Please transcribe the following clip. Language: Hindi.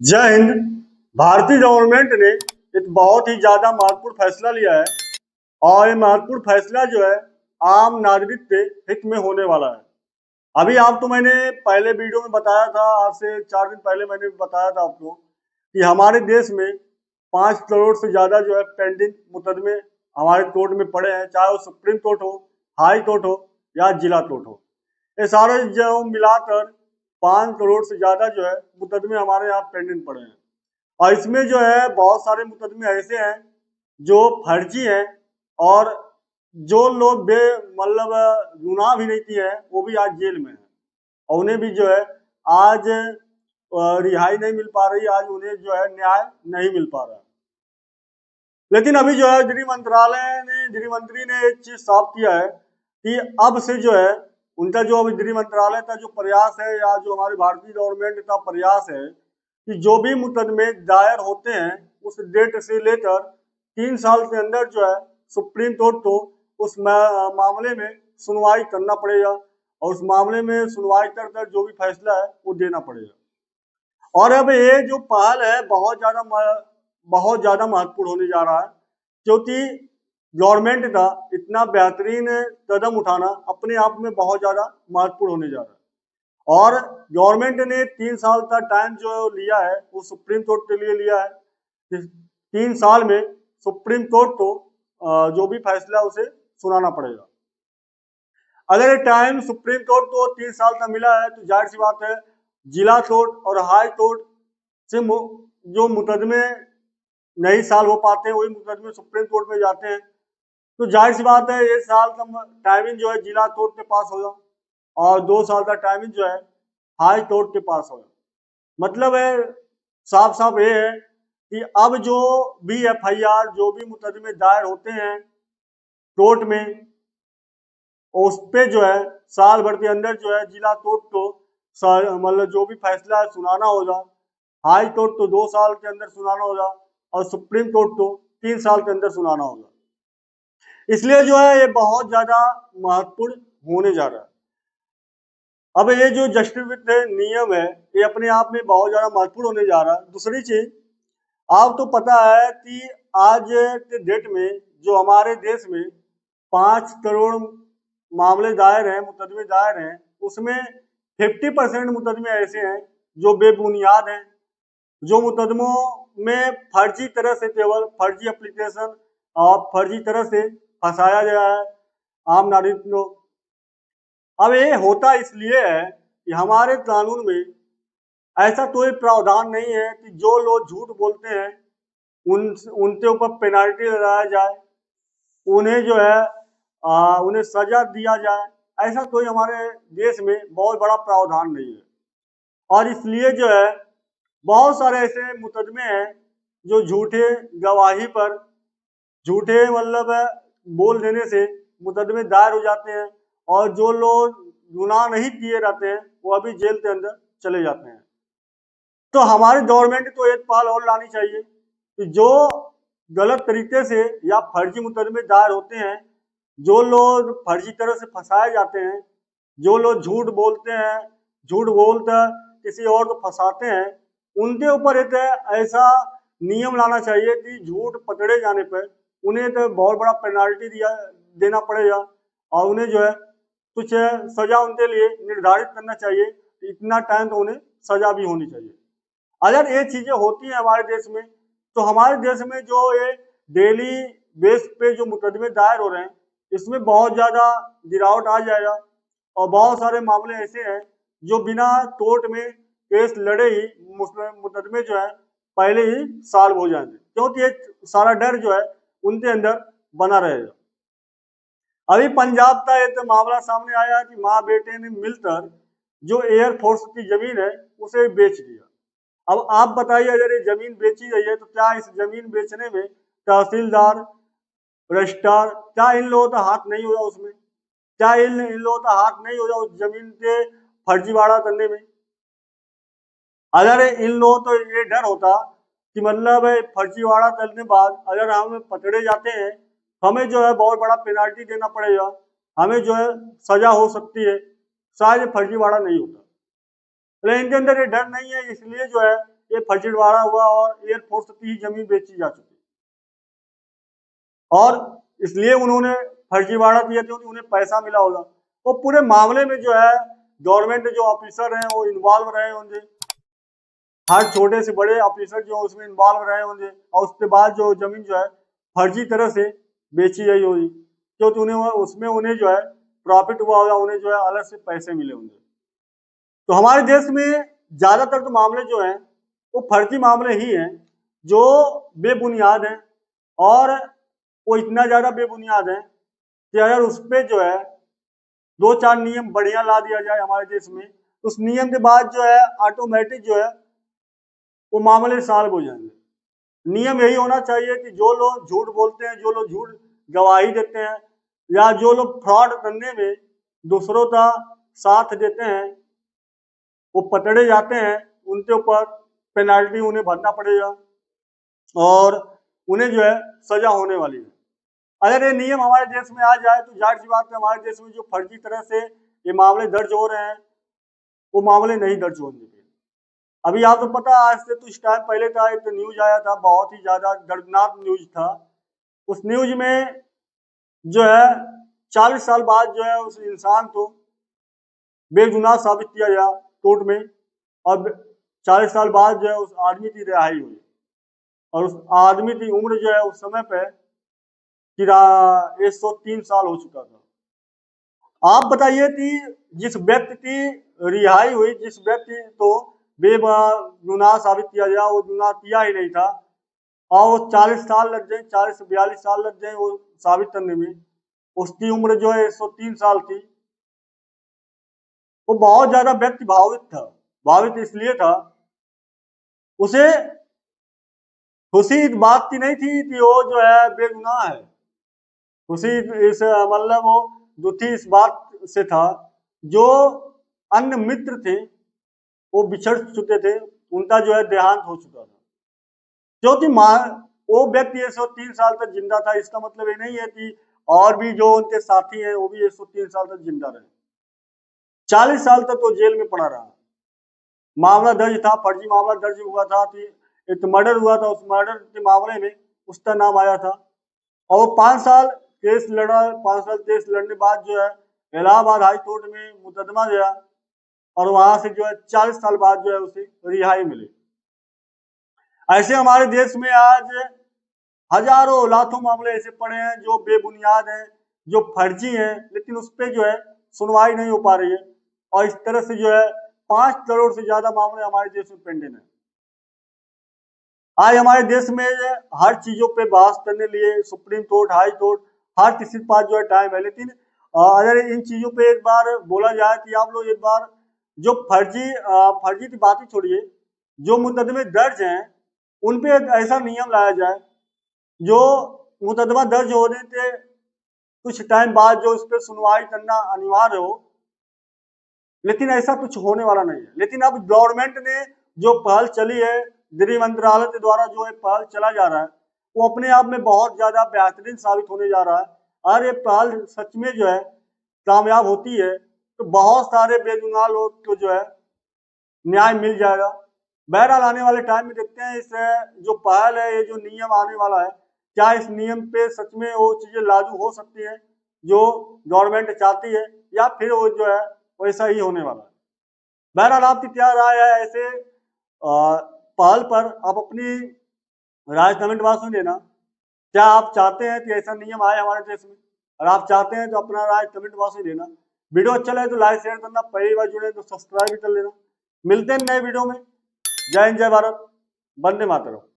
जय हिंद। भारतीय गवर्नमेंट ने एक बहुत ही ज्यादा महत्वपूर्ण फैसला लिया है और ये महत्वपूर्ण फैसला जो है आम नागरिक के हित में होने वाला है। अभी आपको मैंने पहले वीडियो में बताया था, आज से 4 दिन पहले मैंने बताया था आपको कि हमारे देश में 5 करोड़ से ज्यादा जो है पेंडिंग मुकदमे हमारे कोर्ट में पड़े हैं, चाहे वो सुप्रीम कोर्ट हो, हाई कोर्ट हो या जिला कोर्ट हो। ये सारे जो मिलाकर 5 करोड़ से ज्यादा जो है मुकदमे हमारे यहाँ पेंडिंग पड़े हैं। और इसमें जो है बहुत सारे मुकदमे ऐसे हैं जो फर्जी हैं और जो लोग मतलब गुनाह भी नहीं किए हैं वो भी आज जेल में है और उन्हें भी जो है आज रिहाई नहीं मिल पा रही, आज उन्हें जो है न्याय नहीं मिल पा रहा है। लेकिन अभी जो है गृह मंत्री ने एक चीज साफ किया है कि अब से जो है उनका जो अभी गृह मंत्रालय का जो प्रयास है या जो हमारी भारतीय गवर्नमेंट का प्रयास है कि जो भी मुकदमे दायर होते हैं उस डेट से लेकर 3 साल के अंदर जो है सुप्रीम कोर्ट को उस मामले में सुनवाई करना पड़ेगा और उस मामले में सुनवाई कर जो भी फैसला है वो देना पड़ेगा। और अब ये जो पहल है बहुत ज्यादा महत्वपूर्ण होने जा रहा है, क्योंकि गवर्नमेंट का इतना बेहतरीन कदम उठाना अपने आप में बहुत ज्यादा महत्वपूर्ण होने जा रहा है। और गवर्नमेंट ने 3 साल का टाइम जो लिया है वो सुप्रीम कोर्ट के लिए लिया है। 3 साल में सुप्रीम कोर्ट को जो भी फैसला उसे सुनाना पड़ेगा। अगर टाइम सुप्रीम कोर्ट को 3 साल का मिला है तो जाहिर सी बात है जिला कोर्ट और हाई कोर्ट से जो मुकदमे नहीं साल हो पाते हैं वही मुकदमे सुप्रीम कोर्ट में जाते हैं। तो जाहिर सी बात है 1 साल का टाइमिंग जो है जिला कोर्ट के पास होगा और 2 साल का टाइमिंग जो है हाई कोर्ट के पास होगा। मतलब है साफ साफ ये है कि अब जो भी FIR जो भी मुकदमे दायर होते हैं कोर्ट में उस पे जो है साल भर के अंदर जो है जिला कोर्ट को मतलब जो भी फैसला है सुनाना होगा, हाई कोर्ट को 2 साल के अंदर सुनाना होगा और सुप्रीम कोर्ट को 3 साल के अंदर सुनाना होगा। इसलिए जो है ये बहुत ज्यादा महत्वपूर्ण होने जा रहा है। अब ये जो जस्टिस नियम है ये अपने आप में बहुत ज्यादा महत्वपूर्ण होने जा रहा है। दूसरी चीज आप तो पता है कि आज के डेट में जो हमारे देश में 5 करोड़ मामले दायर हैं, मुकदमे दायर हैं, उसमें 50% मुकदमे ऐसे हैं जो बेबुनियाद हैं, जो मुकदमों में फर्जी तरह से केवल फर्जी एप्लीकेशन और फर्जी तरह से फंसाया गया है आम नागरिक लोग। अब ये होता इसलिए है कि हमारे कानून में ऐसा कोई प्रावधान नहीं है कि जो लोग झूठ बोलते हैं उनके ऊपर पेनाल्टी लगाया जाए, उन्हें जो है उन्हें सजा दिया जाए। ऐसा कोई हमारे देश में बहुत बड़ा प्रावधान नहीं है और इसलिए जो है बहुत सारे ऐसे मुकदमे हैं जो झूठे गवाही पर झूठे मतलब बोल देने से मुकदमे दायर हो जाते हैं और जो लोग गुनाह नहीं किए रहते हैं वो अभी जेल के अंदर चले जाते हैं। तो हमारी गवर्नमेंट को एक पहल और लानी चाहिए कि जो गलत तरीके से या फर्जी मुकदमे दायर होते हैं, जो लोग फर्जी तरह से फंसाए जाते हैं, जो लोग झूठ बोलते हैं, झूठ बोलकर किसी और को फंसाते हैं, उनके ऊपर एक ऐसा नियम लाना चाहिए कि झूठ पकड़े जाने पर उन्हें तो बहुत बड़ा पेनाल्टी देना पड़ेगा और उन्हें जो है कुछ सजा उनके लिए निर्धारित करना चाहिए। इतना टाइम तो उन्हें सजा भी होनी चाहिए। अगर ये चीजें होती हैं हमारे देश में तो हमारे देश में जो ये डेली बेस पे जो मुकदमे दायर हो रहे हैं इसमें बहुत ज्यादा गिरावट आ जाएगा और बहुत सारे मामले ऐसे हैं जो बिना कोर्ट में केस लड़े ही मुकदमे जो है पहले ही सॉल्व हो जाएंगे, क्योंकि एक सारा डर जो है उनके अंदर बना रहेगा। अभी पंजाब का एक मामला सामने आया कि माँ बेटे ने मिलकर जो एयरफोर्स की जमीन है उसे बेच दिया। अब आप बताइए अगर ये जमीन बेची गई है तो क्या इस जमीन बेचने में तहसीलदार, रजिस्ट्रार, क्या इन लोगों का हाथ नहीं होगा उसमें? क्या इन लोगों का हाथ नहीं होगा उस जमीन के फर्जीवाड़ा करने में? अगर इन लोगों तो ये डर होता कि मतलब फर्जीवाड़ा करने बाद अगर हम पकड़े जाते हैं हमें जो है बहुत बड़ा पेनाल्टी देना पड़ेगा, हमें जो है सजा हो सकती है, शायद फर्जीवाड़ा नहीं होता। लेकिन इनके अंदर ये डर नहीं है, इसलिए जो है ये फर्जीवाड़ा हुआ और एयरफोर्स की ही जमीन बेची जा चुकी और इसलिए उन्होंने फर्जीवाड़ा किया क्योंकि उन्हें पैसा मिला होगा। तो पूरे मामले में जो है गवर्नमेंट जो ऑफिसर हैं वो इन्वॉल्व रहे होंगे, हर छोटे से बड़े ऑफिसर जो उसमें इन्वॉल्व रहे होंगे और उसके बाद जो जमीन जो है फर्जी तरह से बेची गई होगी क्योंकि उन्हें जो है प्रॉफिट हुआ होगा, उन्हें जो है अलग से पैसे मिले होंगे। तो हमारे देश में ज्यादातर तो मामले जो हैं वो फर्जी मामले ही हैं जो बेबुनियाद हैं और वो इतना ज्यादा बेबुनियाद है कि अगर उस पर जो है 2-4 नियम बढ़िया ला दिया जाए हमारे देश में, उस नियम के बाद जो है ऑटोमेटिक जो है वो मामले सॉल्व हो जाएंगे। नियम यही होना चाहिए कि जो लोग झूठ बोलते हैं, जो लोग झूठ गवाही देते हैं या जो लोग फ्रॉड करने में दूसरों का साथ देते हैं वो पकड़े जाते हैं, उनके ऊपर पेनाल्टी उन्हें भरना पड़ेगा और उन्हें जो है सजा होने वाली है। अगर ये नियम हमारे देश में आ जाए तो जाहिर सी बात है हमारे देश में जो फर्जी तरह से ये मामले दर्ज हो रहे हैं वो मामले नहीं दर्ज होंगे। अभी आपको पता आज से कुछ टाइम पहले का एक न्यूज आया था, बहुत ही ज्यादा दर्दनाक न्यूज था। उस न्यूज में जो है 40 साल बाद जो है उस इंसान को बेगुनाह साबित किया गया कोर्ट में और 40 साल बाद जो है उस आदमी की रिहाई हुई और उस आदमी की उम्र जो है उस समय पे 103 साल हो चुका था। आप बताइए कि जिस व्यक्ति की रिहाई हुई, जिस व्यक्ति को बेगुनाह साबित किया गया वो गुनाह किया ही नहीं था और वो 40 साल लग गए, 40 से 42 साल लग गए वो साबित करने में, उसकी उम्र जो है 103 साल थी। वो बहुत ज्यादा व्यक्ति भावित था। भावित इसलिए था, उसे खुशी इस बात की नहीं थी कि वो जो है बेगुनाह है, खुशी इस मतलब वो दुखी इस बात से था जो अन्य मित्र थे वो बिछड़ चुके थे, उनका जो है देहांत हो चुका था। क्योंकि वो व्यक्ति 103 साल तक जिंदा था, इसका मतलब ये नहीं है कि और भी जो उनके साथी हैं वो भी 103 साल तक जिंदा रहे। 40 साल तक तो जेल में पड़ा रहा। मामला दर्ज था, फर्जी मामला दर्ज हुआ था कि एक मर्डर हुआ था, उस मर्डर के मामले में उसका नाम आया था और वो 5 साल केस लड़ा। 5 साल केस लड़ने बाद जो है इलाहाबाद हाई कोर्ट में मुकदमा गया और वहां से जो है 40 साल बाद जो है उसे रिहाई मिली। ऐसे हमारे देश में आज हजारों लाखों मामले ऐसे पड़े हैं जो बेबुनियाद हैं, जो फर्जी हैं, लेकिन उस पर जो है सुनवाई नहीं हो पा रही है और इस तरह से जो है 5 करोड़ से ज्यादा मामले हमारे देश में पेंडिंग है। आज हमारे देश में हर चीजों पे बहस करने लिए सुप्रीम कोर्ट, हाई कोर्ट, हर किसी के पास जो है टाइम है, लेकिन अगर इन चीजों पे एक बार बोला जाए कि आप लोग एक बार जो फर्जी की बात ही छोड़िए, जो मुकदमे दर्ज हैं उन पे ऐसा नियम लाया जाए जो मुकदमा दर्ज होने के कुछ टाइम बाद जो उस पर सुनवाई करना अनिवार्य हो, लेकिन ऐसा कुछ होने वाला नहीं है। लेकिन अब गवर्नमेंट ने जो पहल चली है, गृह मंत्रालय के द्वारा जो एक पहल चला जा रहा है वो अपने आप में बहुत ज्यादा बेहतरीन साबित होने जा रहा है और ये पहल सच में जो है कामयाब होती है तो बहुत सारे बेगुनाह लोग को जो है न्याय मिल जाएगा। बहरहाल आने वाले टाइम में देखते हैं इस जो पहल है, ये जो नियम आने वाला है, क्या इस नियम पे सच में वो चीजें लागू हो सकती है जो गवर्नमेंट चाहती है या फिर वो जो है वैसा ही होने वाला है। बहरहाल आपकी क्या राय है ऐसे पहल पर? आप अपनी राय कमेंट बॉक्स में देना। क्या आप चाहते हैं कि ऐसा नियम आए हमारे देश में? और आप चाहते हैं तो अपना राय कमेंट बॉक्स में देना। वीडियो अच्छा लगे तो लाइक शेयर करना, पहली बार जुड़े तो सब्सक्राइब भी कर लेना। मिलते हैं नए वीडियो में। जय हिंद, जय भारत, वंदे मातरम।